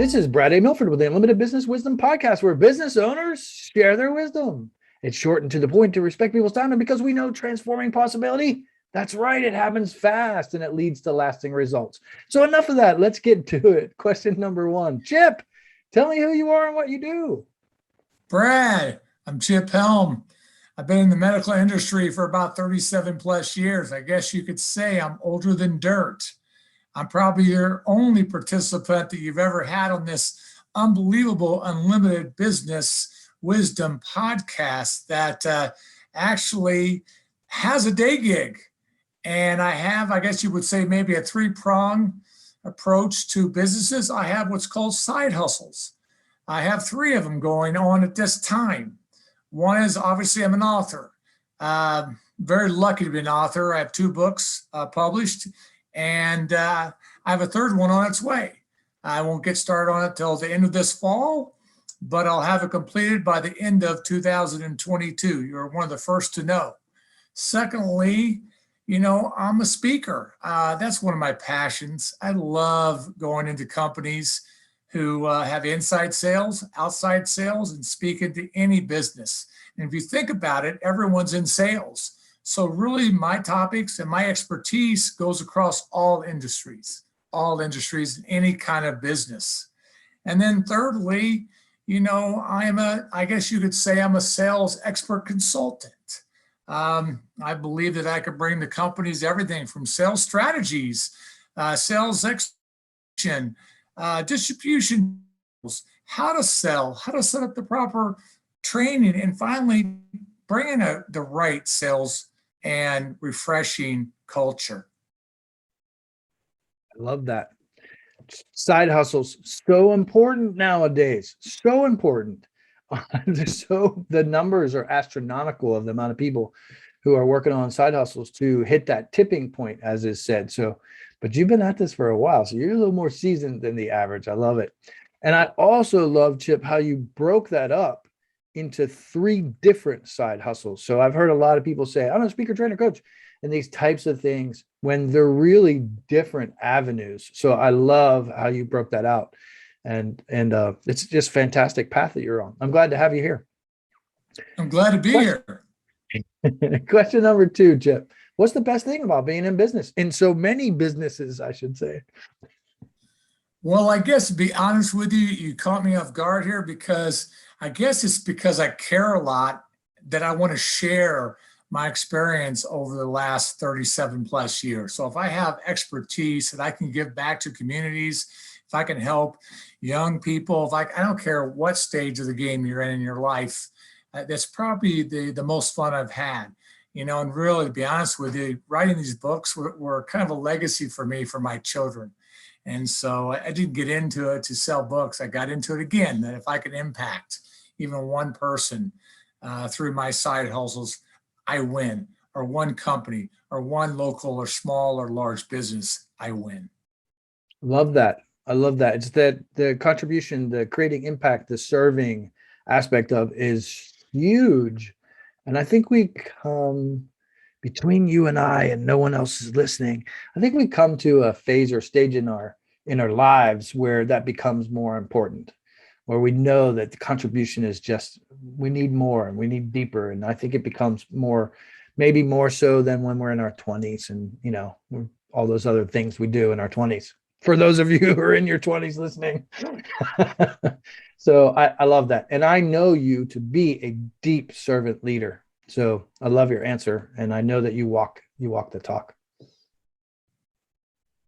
This is Brad A. Milford with the Unlimited Business Wisdom Podcast, where business owners share their wisdom. It's short and to the point to respect people's time, and because we know transforming possibility, that's right, it happens fast and it leads to lasting results. So enough of that. Let's get to it. Question number one. Chip, tell me who you are and what you do. Brad, I'm Chip Helm. I've been in the medical industry for about 37 plus years. I guess you could say I'm older than dirt. I'm probably your only participant that you've ever had on this unbelievable unlimited business wisdom podcast that actually has a day gig. And I have, I guess you would say, maybe a three-prong approach to businesses. I have what's called side hustles. I have three of them going on at this time. One is, obviously, I'm an author. Very lucky to be an author. I have 2 books published, and I have a third one on its way. I won't get started on it till the end of this fall, but I'll have it completed by the end of 2022. You're one of the first to know. Secondly, I'm a speaker. That's one of my passions. I love going into companies who have inside sales, outside sales, and speaking to any business. And if you think about it, everyone's in sales. So really my topics and my expertise goes across all industries in any kind of business. And then thirdly, I guess you could say I'm a sales expert consultant. I believe that I could bring the companies everything from sales strategies, sales execution, distribution, how to sell, how to set up the proper training, and finally bring in the right sales and refreshing culture. I love that. Side hustles, so important nowadays, so important. So the numbers are astronomical of the amount of people who are working on side hustles to hit that tipping point, as is said. So, but you've been at this for a while, so you're a little more seasoned than the average. I love it. And I also love, Chip, how you broke that up into 3 different side hustles. So I've heard a lot of people say, I'm a speaker, trainer, coach, and these types of things when they're really different avenues. So I love how you broke that out. And it's just fantastic path that you're on. I'm glad to have you here. I'm glad to be here. Question number 2, Chip. What's the best thing about being in business? In so many businesses, I should say. Well, I guess to be honest with you, you caught me off guard here because I guess it's because I care a lot that I want to share my experience over the last 37 plus years. So if I have expertise that I can give back to communities, if I can help young people, I don't care what stage of the game you're in your life, that's probably the most fun I've had. And really, to be honest with you, writing these books were kind of a legacy for me, for my children. And so I didn't get into it to sell books. I got into it again, that if I could impact even one person through my side hustles, I win. Or one company, or one local or small or large business, I win. Love that. I love that. It's that the contribution, the creating impact, the serving aspect of is huge. And I think we come, between you and I and no one else is listening, I think we come to a phase or stage in our lives where that becomes more important, where we know that the contribution is just, we need more and we need deeper. And I think it becomes more, maybe more so than when we're in our 20s and, all those other things we do in our 20s. For those of you who are in your 20s listening. So I love that. And I know you to be a deep servant leader. So I love your answer. And I know that you walk the talk.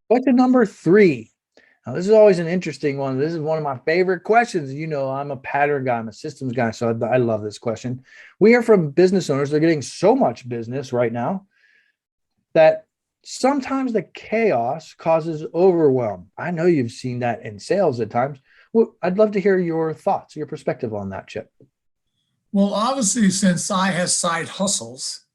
Question number 3. Now, this is always an interesting one. This is one of my favorite questions. I'm a pattern guy. I'm a systems guy. So I love this question. We hear from business owners. They're getting so much business right now that sometimes the chaos causes overwhelm. I know you've seen that in sales at times. Well, I'd love to hear your thoughts, your perspective on that, Chip. Well, obviously, since I have side hustles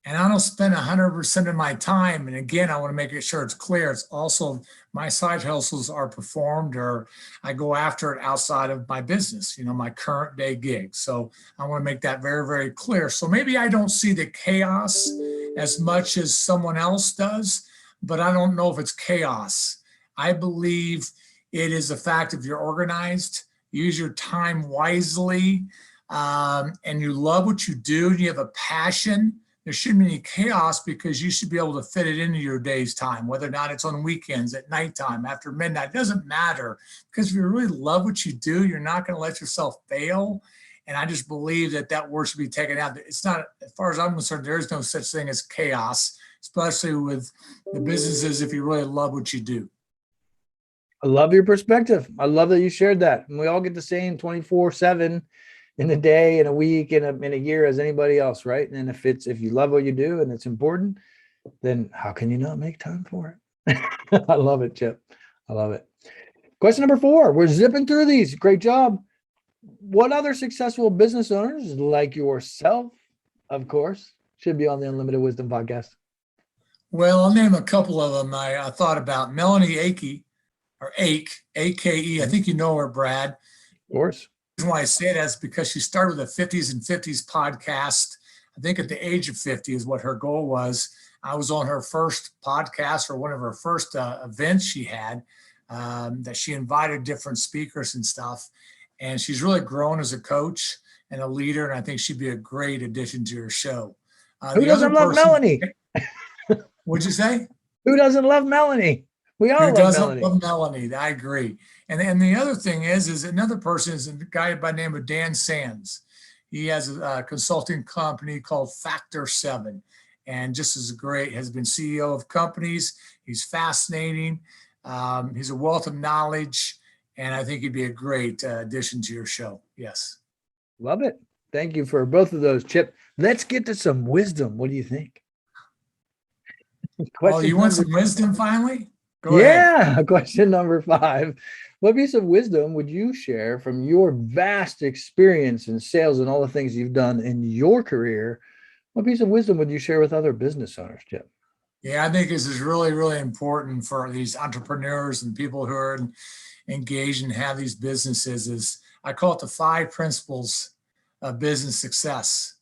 and I don't spend 100% of my time, and again, I want to make sure it's clear, it's also my side hustles are performed or I go after it outside of my business, my current day gig. So I want to make that very, very clear. So maybe I don't see the chaos as much as someone else does, but I don't know if it's chaos. I believe It is the fact if you're organized, use your time wisely, and you love what you do, and you have a passion, there shouldn't be any chaos because you should be able to fit it into your day's time, whether or not it's on weekends, at nighttime, after midnight, it doesn't matter. Because if you really love what you do, you're not going to let yourself fail. And I just believe that that word should be taken out. It's not, as far as I'm concerned, there is no such thing as chaos, especially with the businesses if you really love what you do. I love your perspective. I love that you shared that. And we all get the same 24/7 in a day, in a week, in a year as anybody else, right? And if you love what you do and it's important, then how can you not make time for it? I love it, Chip. I love it. Question number 4. We're zipping through these. Great job. What other successful business owners like yourself, of course, should be on the Unlimited Wisdom podcast? Well, I'll name a couple of them I thought about. Melanie Ake, or Ake, A-K-E. I think you know her, Brad. Of course. The reason why I say that is because she started with a 50s and 50s podcast. I think at the age of 50 is what her goal was. I was on her first podcast, or one of her first events she had, that she invited different speakers and stuff. And she's really grown as a coach and a leader. And I think she'd be a great addition to your show. Who doesn't love Melanie? What'd you say? Who doesn't love Melanie? We all love Melanie. Love Melanie. I agree. And the other thing is another person is a guy by the name of Dan Sands. He has a consulting company called Factor 7, and just as great, has been CEO of companies. He's fascinating. He's a wealth of knowledge, and I think he'd be a great addition to your show. Yes. Love it. Thank you for both of those, Chip. Let's get to some wisdom. What do you think? Oh, you want some wisdom finally? Go ahead. Question number 5. What piece of wisdom would you share from your vast experience in sales and all the things you've done in your career? What piece of wisdom would you share with other business owners, Chip? Yeah, I think this is really, really important for these entrepreneurs and people who are engaged and have these businesses. Is I call it the 5 principles of business success.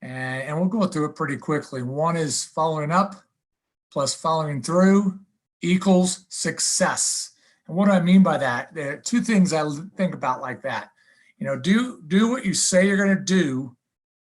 And we'll go through it pretty quickly. 1 is following up plus following through equals success. And what do I mean by that? There are 2 things I think about like that. You know, do what you say you're going to do,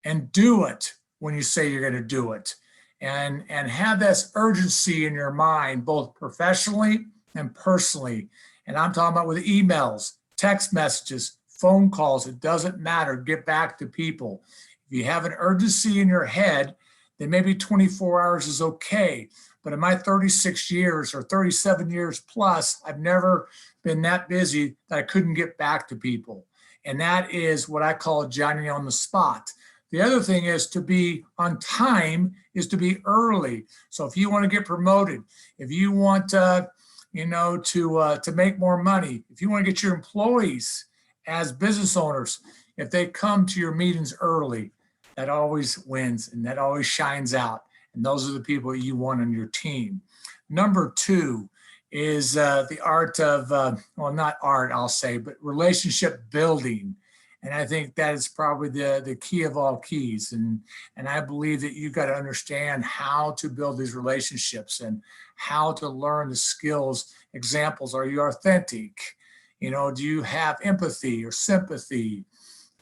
and do it when you say you're going to do it. And have this urgency in your mind, both professionally and personally. And I'm talking about with emails, text messages, phone calls. It doesn't matter. Get back to people. If you have an urgency in your head, then maybe 24 hours is okay. But in my 36 years or 37 years plus, I've never been that busy that I couldn't get back to people. And that is what I call Johnny on the spot. The other thing is to be on time is to be early. So if you want to get promoted, if you want to make more money, if you want to get your employees as business owners, if they come to your meetings early, that always wins and that always shines out. And those are the people you want on your team. Number 2 is the art of, well, not art, I'll say, but relationship building. And I think that is probably the key of all keys. And I believe that you've got to understand how to build these relationships and how to learn the skills. Examples, are you authentic? You know, do you have empathy or sympathy?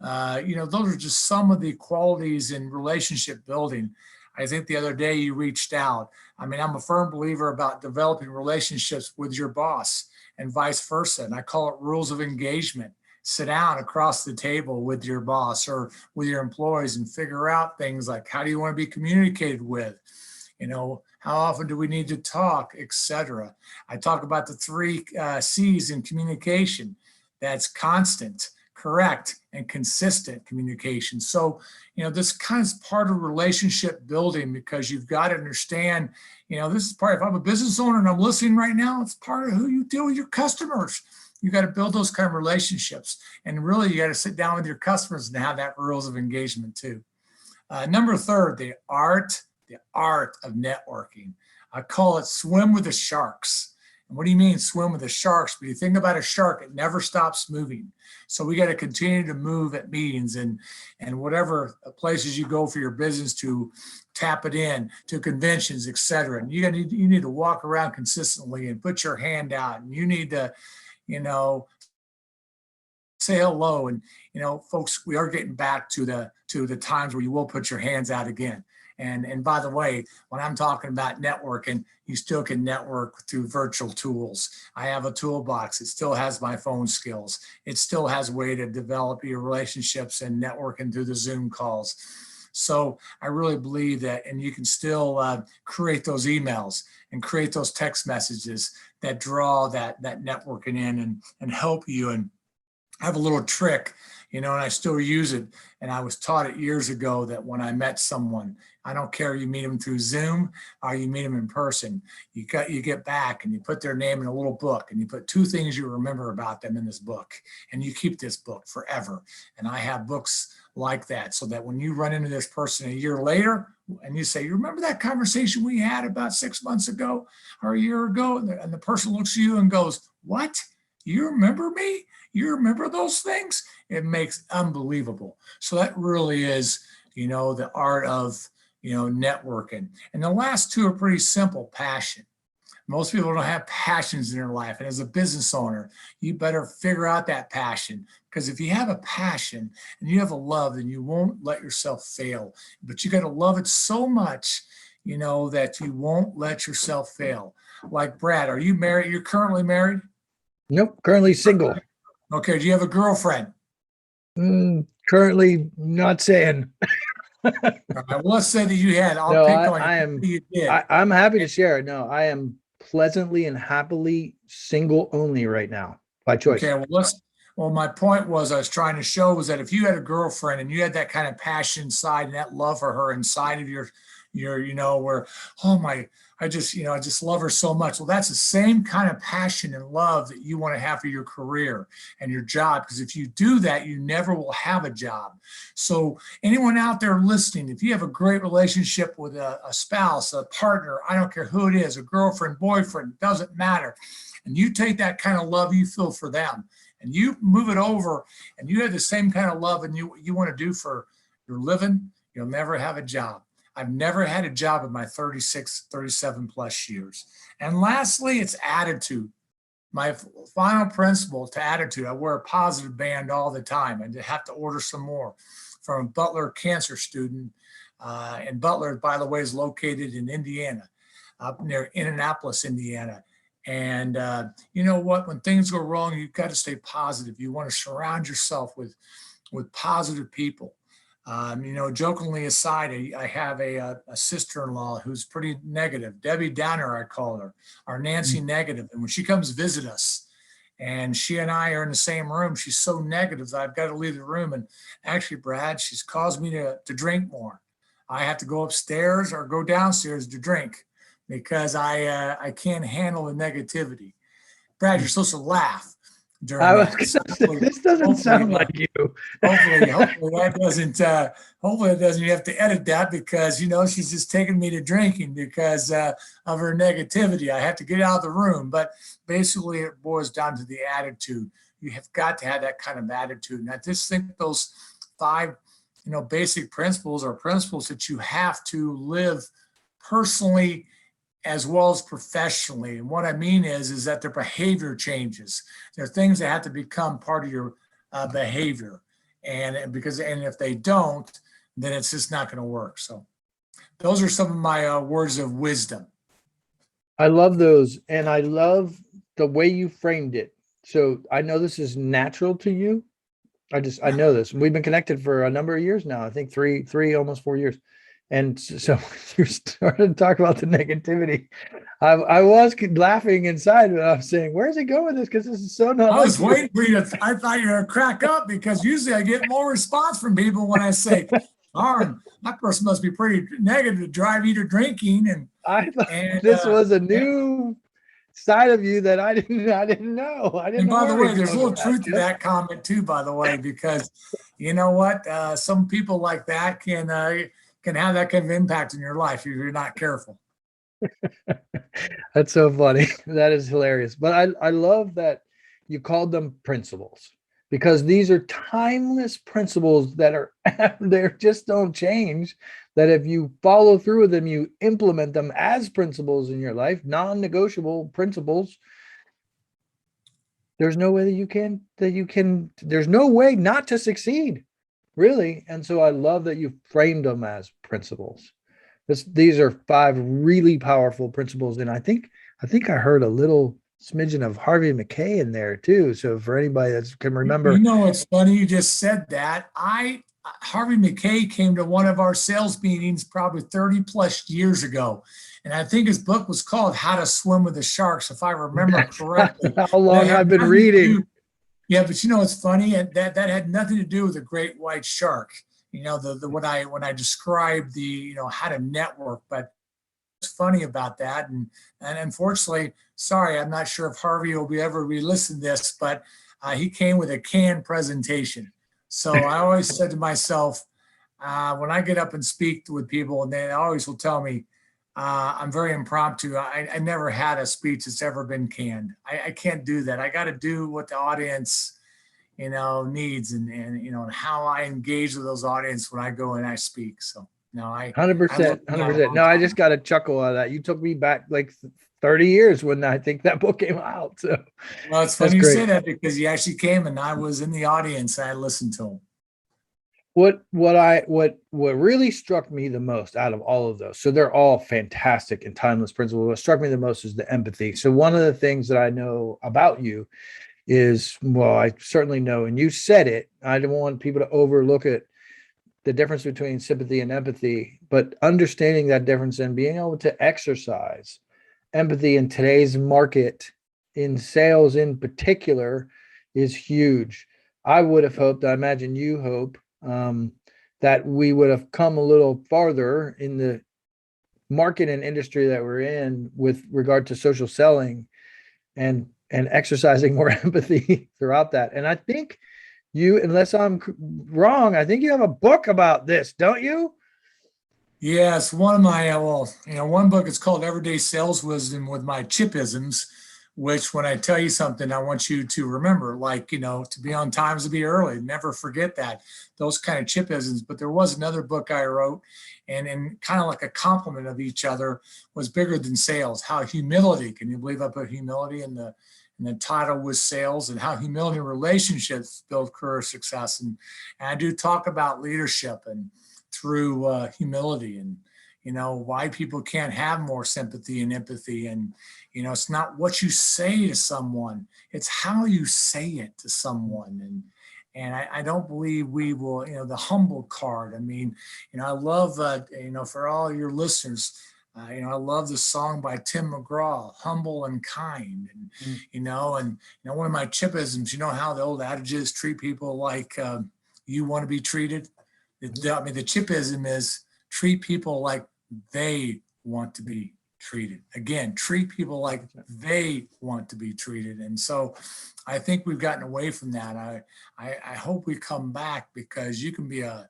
Those are just some of the qualities in relationship building. I think the other day you reached out. I mean, I'm a firm believer about developing relationships with your boss and vice versa. And I call it rules of engagement. Sit down across the table with your boss or with your employees and figure out things like, how do you want to be communicated with? You know, how often do we need to talk, etc. I talk about the 3 C's in communication. That's constant, correct, and consistent communication. So, this kind of part of relationship building, because you've got to understand, this is part, if I'm a business owner and I'm listening right now, it's part of who you deal with your customers. You got to build those kind of relationships. And really, you got to sit down with your customers and have that rules of engagement too. Number 3, the art of networking. I call it swim with the sharks. And what do you mean swim with the sharks? But you think about a shark, it never stops moving. So we got to continue to move at meetings and whatever places you go for your business, to tap it in, to conventions, etc. And you need to walk around consistently and put your hand out. And you need to, you know, say hello. And, folks, we are getting back to the times where you will put your hands out again. And by the way, when I'm talking about networking, you still can network through virtual tools. I have a toolbox. It still has my phone skills. It still has a way to develop your relationships and networking through the Zoom calls. So I really believe that, and you can still create those emails and create those text messages that draw that networking in and help you. And I have a little trick, and I still use it. And I was taught it years ago that when I met someone, I don't care you meet them through Zoom or you meet them in person, you get back and you put their name in a little book and you put 2 things you remember about them in this book, and you keep this book forever. And I have books like that, so that when you run into this person a year later and you say, you remember that conversation we had about 6 months ago or a year ago? And the person looks at you and goes, what? You remember me? You remember those things? It makes unbelievable. So that really is, the art of, networking. And the last 2 are pretty simple. Passion. Most people don't have passions in their life. And as a business owner, you better figure out that passion, because if you have a passion and you have a love, then you won't let yourself fail. But you got to love it so much, that you won't let yourself fail. Like Brad, are you married? You're currently married? Nope, currently single. Okay. Do you have a girlfriend? Currently not saying. All right, well, let's say that you had. I'll No, pick on I you. am. You did. I'm happy to share. No, I am pleasantly and happily single only right now by choice. Okay, well, my point was I was trying to show was that if you had a girlfriend and you had that kind of passion side and that love for her inside of your, where, I just love her so much. Well, that's the same kind of passion and love that you want to have for your career and your job. Because if you do that, you never will have a job. So anyone out there listening, if you have a great relationship with a spouse, a partner, I don't care who it is, a girlfriend, boyfriend, doesn't matter. And you take that kind of love you feel for them and you move it over and you have the same kind of love and you want to do for your living, you'll never have a job. I've never had a job in my 36, 37 plus years. And lastly, it's attitude. My final principle to attitude, I wear a positive band all the time. I have to order some more from a Butler cancer student. And Butler, by the way, is located in Indiana, up near Indianapolis, Indiana. And you know what? When things go wrong, you've got to stay positive. You want to surround yourself with positive people. Jokingly aside, I have a sister-in-law who's pretty negative. Debbie Downer, I call her, or Nancy Negative. And when she comes visit us, and she and I are in the same room, she's so negative that I've got to leave the room. And actually, Brad, she's caused me to drink more. I have to go upstairs or go downstairs to drink because I can't handle the negativity. Brad, you're supposed to laugh during that. So this doesn't sound like you. hopefully that doesn't. Hopefully it doesn't. You have to edit that because she's just taking me to drinking because of her negativity. I have to get out of the room. But basically, it boils down to the attitude. You have got to have that kind of attitude. And I just think those 5, basic principles are principles that you have to live personally as well as professionally. And what I mean is that their behavior changes. There are things that have to become part of your behavior. And if they don't, then it's just not going to work. So those are some of my words of wisdom. I love those. And I love the way you framed it. So I know this is natural to you. I know this. We've been connected for a number of years now. I think three, almost 4 years. And so you started to talk about the negativity. I was laughing inside, but I was saying, "Where's it going with this?" Because this is so not. I was waiting for you. I thought you were going to crack up because usually I get more response from people when I say, "Darn, that person must be pretty negative to drive you to drinking." And I thought this was a new side of you that I didn't know. And by the way, there's a little truth to that comment too. By the way, because you know what, some people like that can have that kind of impact in your life if you're not careful. That's so funny. That is hilarious. But I love that you called them principles because these are timeless principles that are they just don't change. That if you follow through with them, you implement them as principles in your life, non-negotiable principles. there's no way there's no way not to succeed, really. And so I love that you framed them as principles. These are 5 really powerful principles. And I think I heard a little smidgen of Harvey Mackay in there too. So for anybody that can remember, It's funny you just said that. Harvey Mackay came to one of our sales meetings probably 30 plus years ago. And I think his book was called How to Swim with the Sharks, if I remember correctly. how long I've been reading. Yeah, but it's funny, and that had nothing to do with a great white shark. When I described the, how to network, but it's funny about that. And unfortunately, sorry, I'm not sure if Harvey will be ever re-listen to this, but he came with a canned presentation. So I always said to myself, when I get up and speak with people, and they always will tell me, I'm very impromptu. I never had a speech that's ever been canned. I can't do that. I got to do what the audience, needs and how I engage with those audience when I go and I speak. So no, 100%, 100%. No, I just got a chuckle out of that. You took me back like 30 years when I think that book came out. So, well, it's funny you say that because he actually came and I was in the audience. I listened to him. What really struck me the most out of all of those, so they're all fantastic and timeless principles. What struck me the most is the empathy. So one of the things that I know about you is, well, I certainly know, and you said it, I don't want people to overlook it, the difference between sympathy and empathy, but understanding that difference and being able to exercise empathy in today's market, in sales in particular, is huge. I would have hoped, I imagine you hope, that we would have come a little farther in the market and industry that we're in with regard to social selling and exercising more empathy throughout that. And I think you, unless I'm wrong, I think you have a book about this, don't you? Yes, one of my, one book is called Everyday Sales Wisdom with my CHIPisms, which when I tell you something, I want you to remember, like, to be on time is to be early. Never forget that, those kind of CHIPisms. But there was another book I wrote, and kind of like a complement of each other, was bigger than sales. How humility, can you believe I put humility in the title was sales, and how humility in relationships build career success. And I do talk about leadership and through humility, and why people can't have more sympathy and empathy. And it's not what you say to someone, it's how you say it to someone. And I don't believe we will, the humble card. I mean, I love for all your listeners, I love the song by Tim McGraw, Humble and Kind. And one of my CHIPisms, how the old adage is, treat people like you want to be treated. The CHIPism is treat people like they want to be treated. Again, treat people like they want to be treated. And so I think we've gotten away from that. I hope we come back, because you can be a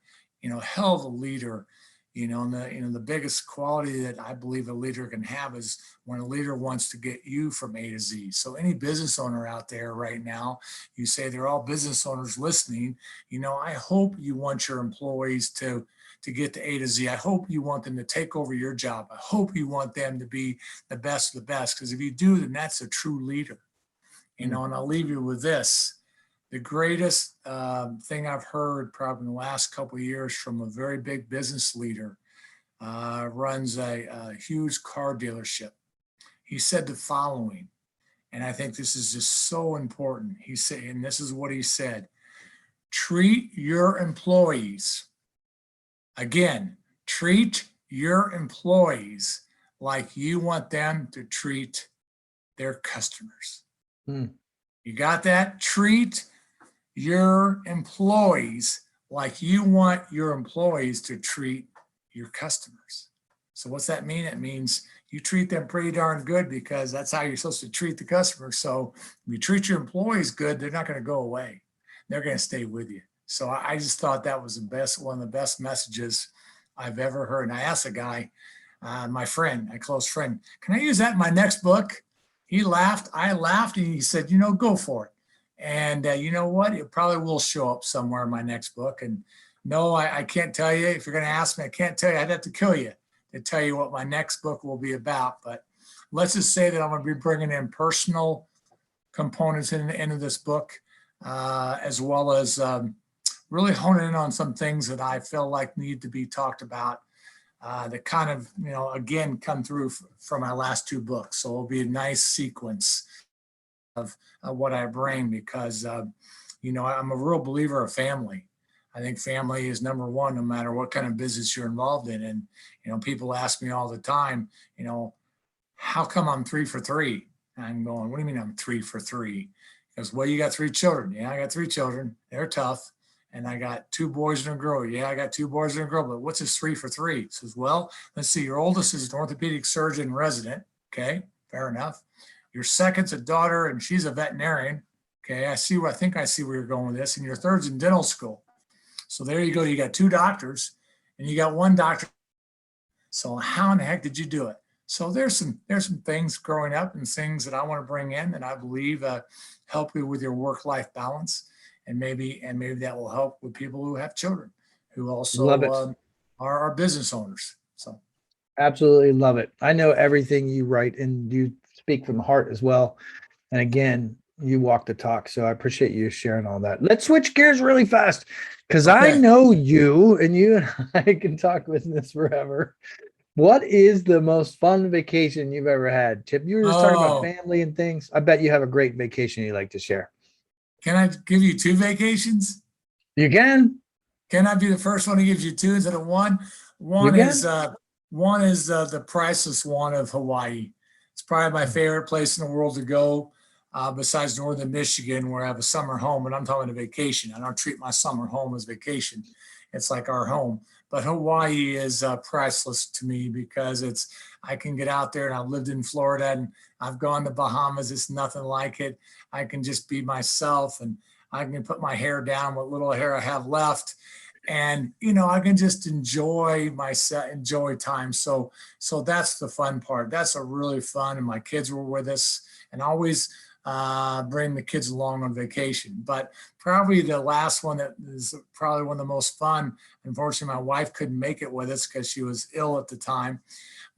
hell of a leader. And the biggest quality that I believe a leader can have is when a leader wants to get you from A to Z. So any business owner out there right now, you say they're all business owners listening, I hope you want your employees to get to A to Z. I hope you want them to take over your job. I hope you want them to be the best of the best, because if you do, then that's a true leader. And I'll leave you with this. The greatest thing I've heard probably in the last couple of years from a very big business leader, runs a huge car dealership. He said the following, and I think this is just so important. He said, and this is what he said: treat your employees, again, treat your employees like you want them to treat their customers. You got that? Treat your employees like you want your employees to treat your customers. So what's that mean? It means you treat them pretty darn good, because that's how you're supposed to treat the customer. So if you treat your employees good, they're not going to go away. They're going to stay with you. So I just thought that was one of the best messages I've ever heard. And I asked a guy, my friend, a close friend, can I use that in my next book? He laughed. I laughed, and he said, go for it. And you know what? It probably will show up somewhere in my next book. And no, I can't tell you. If you're going to ask me, I can't tell you. I'd have to kill you to tell you what my next book will be about. But let's just say that I'm going to be bringing in personal components into this book, as well as really honing in on some things that I feel like need to be talked about, that kind of, again, come through from my last two books. So it'll be a nice sequence of what I bring, because, I'm a real believer of family. I think family is number one, no matter what kind of business you're involved in. And, people ask me all the time, how come I'm 3 for 3? And I'm going, what do you mean I'm 3 for 3? Because, well, you got 3 children. Yeah, I got 3 children. They're tough. And I got 2 boys and a girl. Yeah, I got 2 boys and a girl. But what's this 3 for 3? He says, well, let's see. Your oldest is an orthopedic surgeon resident. Okay, fair enough. Your second's a daughter, and she's a veterinarian. Okay, I think I see where you're going with this. And your third's in dental school. So there you go. You got 2 doctors, and you got 1 doctor. So how in the heck did you do it? So there's some things growing up and things that I want to bring in that I believe help you with your work-life balance. And maybe that will help with people who have children, who also are business owners. So absolutely love it. I know everything you write, and you speak from the heart as well. And again, you walk the talk. So I appreciate you sharing all that. Let's switch gears really fast, because I know you, and you and I can talk business forever. What is the most fun vacation you've ever had, Chip? You were just talking about family and things. I bet you have a great vacation you'd like to share. Can I give you 2 vacations? You can. Can I be the first one who gives you 2 instead of 1? One is the priceless one of Hawaii. It's probably my favorite place in the world to go, besides northern Michigan, where I have a summer home. And I'm talking a vacation. I don't treat my summer home as vacation. It's like our home. But Hawaii is priceless to me, because I can get out there, and I've lived in Florida, and I've gone to Bahamas. It's nothing like it. I can just be myself, and I can put my hair down, what little hair I have left. And, I can just enjoy time. So that's the fun part. That's a really fun. And my kids were with us, and always bring the kids along on vacation. But probably the last one that is probably one of the most fun. Unfortunately, my wife couldn't make it with us because she was ill at the time.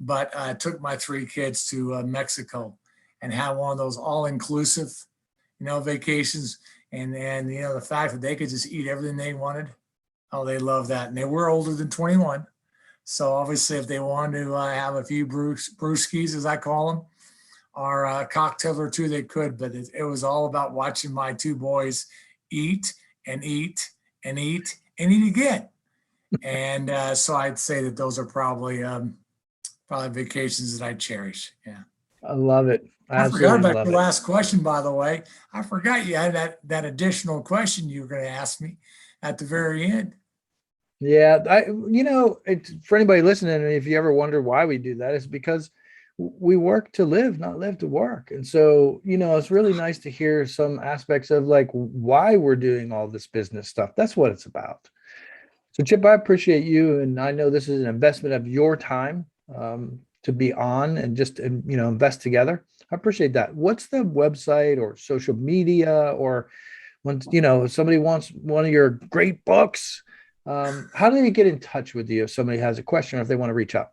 But I took my 3 kids to Mexico, and had one of those all-inclusive, vacations. And the fact that they could just eat everything they wanted. Oh, they love that. And they were older than 21. So obviously, if they wanted to have a few brewskis, as I call them, or a cocktail or 2, they could. But it was all about watching my 2 boys eat and eat and eat and eat again. And so I'd say that those are probably vacations that I cherish. Yeah. I love it. I forgot about your last question, by the way. I forgot you had that additional question you were going to ask me at the very end. Yeah, for anybody listening, if you ever wonder why we do that, it's because we work to live, not live to work. And so, it's really nice to hear some aspects of like why we're doing all this business stuff. That's what it's about. So Chip, I appreciate you. And I know this is an investment of your time to be on and just, invest together. I appreciate that. What's the website or social media, or when, somebody wants one of your great books, how do they get in touch with you if somebody has a question or if they want to reach out?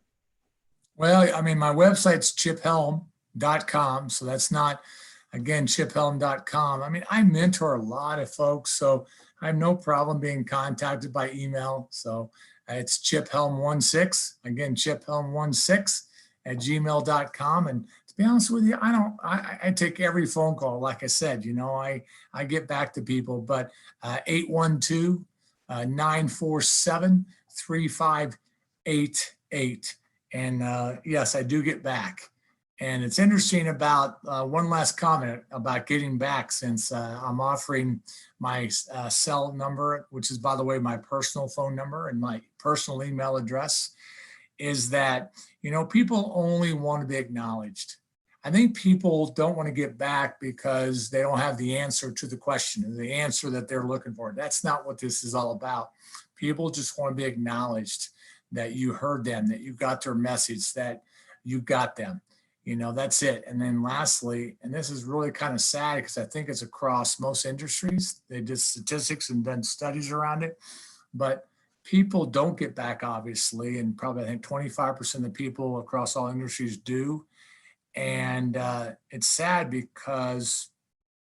Well, I mean, my website's 𝐄𝐱𝐞𝐫𝐜𝐢𝐬𝐿.com. So that's not, again, 𝐄𝐱𝐞𝐫𝐿.com. I mean, I mentor a lot of folks, so I have no problem being contacted by email. So it's 𝐄𝐱𝐿16, again, 𝐄𝐱𝐿16@gmail.com. And to be honest with you, I take every phone call. Like I said, I get back to people, but 812-947-3588. And yes, I do get back. And it's interesting about one last comment about getting back, since I'm offering my cell number, which is, by the way, my personal phone number and my personal email address, is that, people only want to be acknowledged. I think people don't want to get back because they don't have the answer to the question, or the answer that they're looking for. That's not what this is all about. People just want to be acknowledged, that you heard them, that you got their message, that you got them. That's it. And then lastly, and this is really kind of sad because I think it's across most industries. They did statistics and done studies around it, but people don't get back, obviously. And probably, I think 25% of the people across all industries do. And it's sad because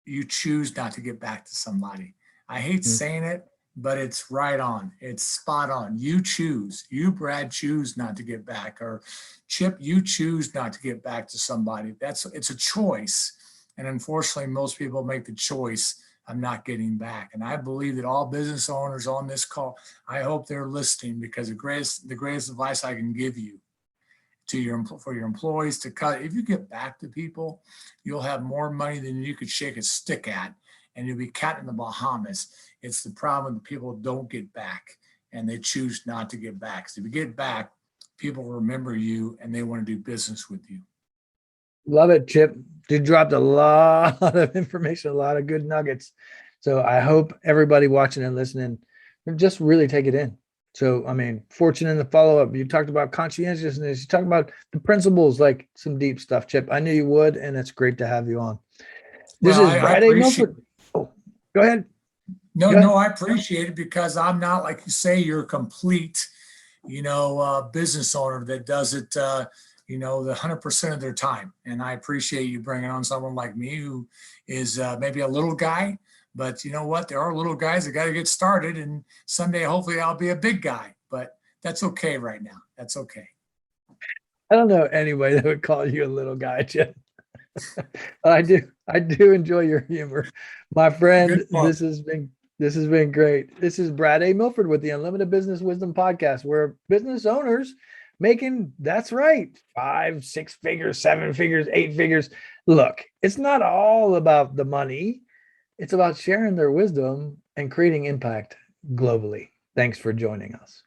you choose not to get back to somebody. I hate saying it, but it's right on. It's spot on. You choose. You, Brad, choose not to get back. Or Chip, you choose not to get back to somebody. It's a choice. And unfortunately, most people make the choice of not getting back. And I believe that all business owners on this call, I hope they're listening, because the greatest advice I can give you for your employees to cut. If you get back to people, you'll have more money than you could shake a stick at, and you'll be cat in the Bahamas. It's the problem that people don't get back, and they choose not to get back. So if you get back, people remember you and they want to do business with you. Love it, Chip. You dropped a lot of information, a lot of good nuggets. So I hope everybody watching and listening just really take it in. So, I mean, fortune in the follow-up, you talked about conscientiousness, you talked about the principles, like some deep stuff, Chip. I knew you would, and it's great to have you on. This is Brad A. Milford. Oh, go ahead. No, I appreciate it, because I'm not, like you say, you're a complete, business owner that does it, the 100% of their time. And I appreciate you bringing on someone like me who is maybe a little guy, but you know what? There are little guys that got to get started, and someday hopefully I'll be a big guy, but that's okay right now. That's okay. I don't know anybody that would call you a little guy, Chip. I do enjoy your humor, my friend. This has been great. This is Brad A. Milford with the Unlimited Business Wisdom Podcast, where business owners making, that's right, 5, 6 figures, 7 figures, 8 figures. Look, it's not all about the money. It's about sharing their wisdom and creating impact globally. Thanks for joining us.